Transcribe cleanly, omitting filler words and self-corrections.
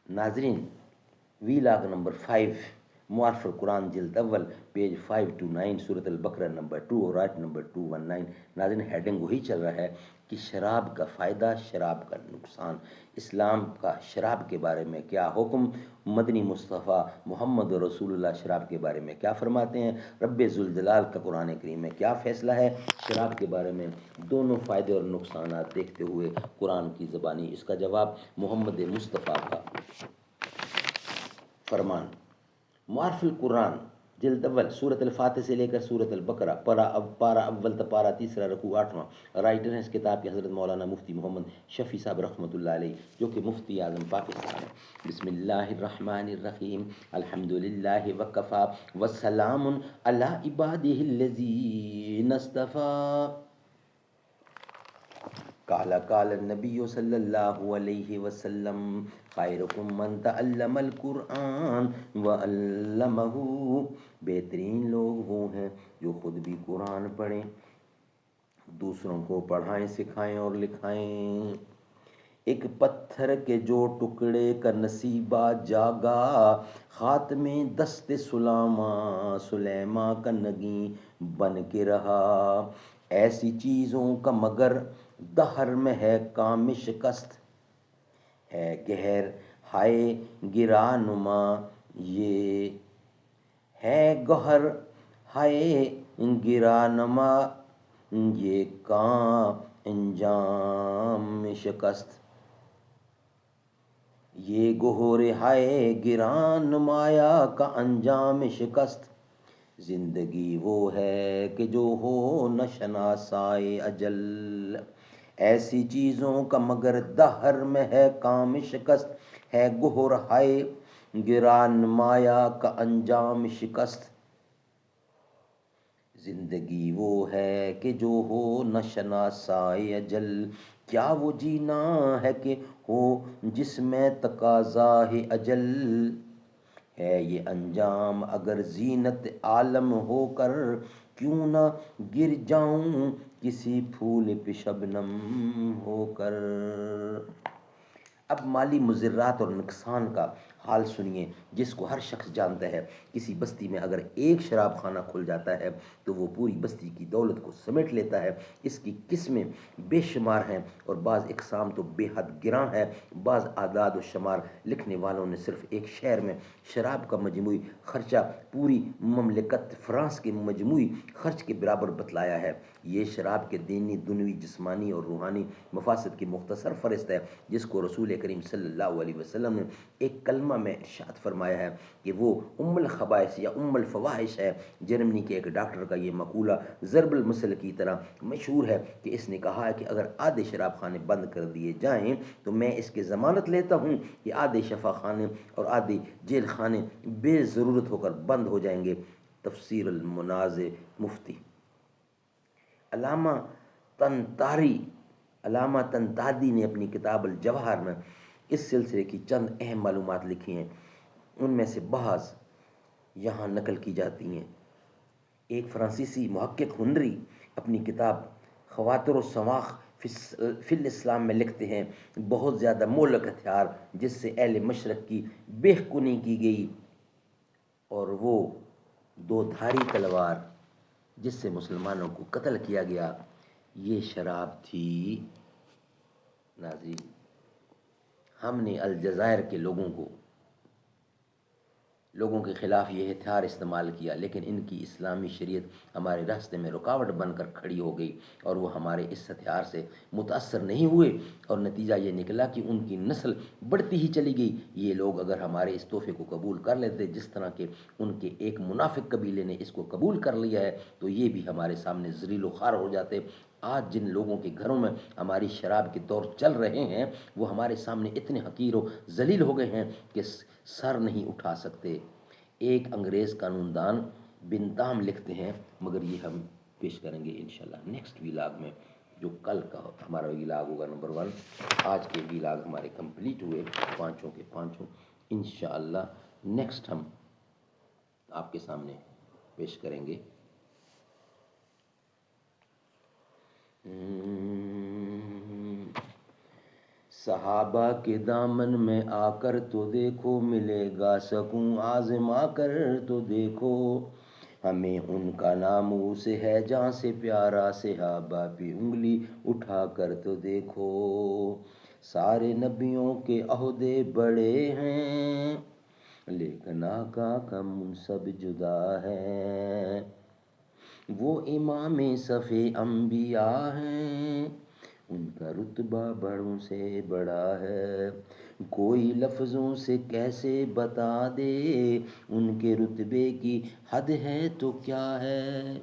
नाजरीन, vlog number 5, मुआरफुल Quran जिल्द अव्वल, पेज 529, सूरत अल-बकरा नंबर 2 और आयत नंबर 219। नाज़रीन, हेडिंग वही चल रहा है कि शराब का फ़ायदा, शराब का नुकसान, इस्लाम का शराब के बारे में क्या हुक्म, मदनी मुस्तफ़ा मोहम्मद रसूलुल्लाह शराब के बारे में क्या फरमाते हैं, रब्बे ज़ुल जलाल का कुरान करीम में क्या फ़ैसला है शराब के बारे में। दोनों फ़ायदे और नुकसान देखते हुए कुरान की ज़बानी इसका जवाब, मोहम्मद मुस्तफ़ा का फरमान। मुआरफुल कुरान जिल्द अव्वल, सूरत अल-फातिह से लेकर सूरत अल-बकरा, पारा अव्वल तक पारा तीसरा, रकू 8वां। राइटर हैं इस किताब के हज़रत मौलाना मुफ्ती मोहम्मद शफ़ी साहब रहमतुल्लाह अलैह, जो कि मुफ्ती आज़म पाकिस्तान है। बिस्मिल्लाहिर्रहमानिर्रहीम, अल्हम्दुलिल्लाहि वकफ़ा वस्सलामुन अला इबादिहिल्लज़ीना इस्तफ़ा। काला काल नबी सल्लल्लाहु अलैहि वसल्लम, खैरुकुम मन तअल्लमल कुरान व अल्लमहु। बेहतरीन लोग वो हैं जो खुद भी कुरान पढ़ें, दूसरों को पढ़ाएं, सिखाएं और लिखाएं। एक पत्थर के जो टुकड़े का नसीबा जागा, खात्मे दस्ते सुलेमा का नगी बन के रहा। ऐसी चीज़ों का मगर दहर में है काम शिकस्त, है गहर हाय गिरा नुमा, ये है गहर हाय गिरा नमा, ये कां अंजाम शिकस्त। ये गोहरे हाय गिरान माया का अंजाम शिकस्त। जिंदगी वो है कि जो हो न शनासाए अजल, ऐसी चीज़ों का मगर दहर में है काम शिकस्त, है गोहर हाय गिरान माया का अंजाम शिकस्त। जिंदगी वो है कि जो हो न शनासाए अजल, क्या वो जीना है कि हो जिसमें तकाज़ा है अजल। है ये अंजाम अगर जीनत आलम होकर, क्यों ना गिर जाऊं किसी फूल पे शबनम होकर। अब माली मुज़र्रात और नुकसान का हाल सुनिए, जिसको हर शख्स जानता है। किसी बस्ती में अगर एक शराब खाना खुल जाता है तो वो पूरी बस्ती की दौलत को समेट लेता है। इसकी किस्में बेशुमार हैं और बाज़ इकसाम तो बेहद गिरां है। बाज़ आदाद व शुमार लिखने वालों ने सिर्फ एक शहर में शराब का मजमूई खर्चा पूरी ममलिकत फ्रांस के मजमूई खर्च के बराबर बतलाया है। ये शराब के दीनी, दुनवी, जिस्मानी और रूहानी मफासद की मुख्तसर फ़हरिस्त है, जिसको रसूल करीम सल्लल्लाहु अलैहि वसल्लम ने एक कलमा में इरशाद फरमाया है कि वो उम्मुल खबाइस या उम्मुल फवाहिश है। जर्मनी के एक डॉक्टर का ये मकूला ज़रबुल मसल की तरह मशहूर है कि इसने कहा है कि अगर आधे शराब खाने बंद कर दिए जाएं तो मैं इसकी ज़मानत लेता हूँ कि आधे शफा खाने और आधे जेल खाने बेज़रूरत होकर बंद हो जाएंगे। तफसीर अल मुनाज़ मुफ्ती अलामा तंतारी अलामा तंतादी ने अपनी किताब अल जवाहर में इस सिलसिले की चंद अहम मालूमात लिखी हैं। उनमें से बाज़ यहाँ नकल की जाती हैं। एक फ्रांसीसी मुहक्किक हुनरी अपनी किताब ख़वातिर सवाख फिल इस्लाम में लिखते हैं, बहुत ज़्यादा मोहलक हथियार जिससे अहले मशरक़ की बेहकुनी की गई, और वो दो धारी तलवार जिससे मुसलमानों को कत्ल किया गया, ये शराब थी। नाज़रीन, हमने अलजायर के लोगों के ख़िलाफ़ ये हथियार इस्तेमाल किया, लेकिन इनकी इस्लामी शरीयत हमारे रास्ते में रुकावट बनकर खड़ी हो गई और वो हमारे इस हथियार से मुतासर नहीं हुए, और नतीजा ये निकला कि उनकी नस्ल बढ़ती ही चली गई। ये लोग अगर हमारे इस तोहफे को कबूल कर लेते, जिस तरह के उनके एक मुनाफिक कबीले ने इसको कबूल कर लिया है, तो ये भी हमारे सामने ज़लील ख़ार हो जाते। आज जिन लोगों के घरों में हमारी शराब के दौर चल रहे हैं, वो हमारे सामने इतने हकीर व ज़लील हो गए हैं कि सर नहीं उठा सकते। एक अंग्रेज़ कानूनदान बिनताम लिखते हैं, मगर ये हम पेश करेंगे इंशाल्लाह नेक्स्ट वीलाग में, जो कल का हमारा वीलाग होगा नंबर 1। आज के वीलाग हमारे कंप्लीट हुए, पाँचों के पाँचों। इंशाल्लाह नेक्स्ट हम आपके सामने पेश करेंगे। صحابہ کے دامن میں آ کر تو دیکھو، ملے گا سکون آزما کر تو دیکھو، ہمیں ان کا ناموس ہے جہاں سے پیارا، صحابہ پہ انگلی اٹھا کر تو دیکھو، سارے نبیوں کے عہدے بڑے ہیں لیکن آقا کا منصب جدا ہے، وہ امام صف انبیاء ہیں، ان کا رتبہ بڑوں سے بڑا ہے، کوئی لفظوں سے کیسے بتا دے ان کے رتبے کی حد ہے تو کیا ہے۔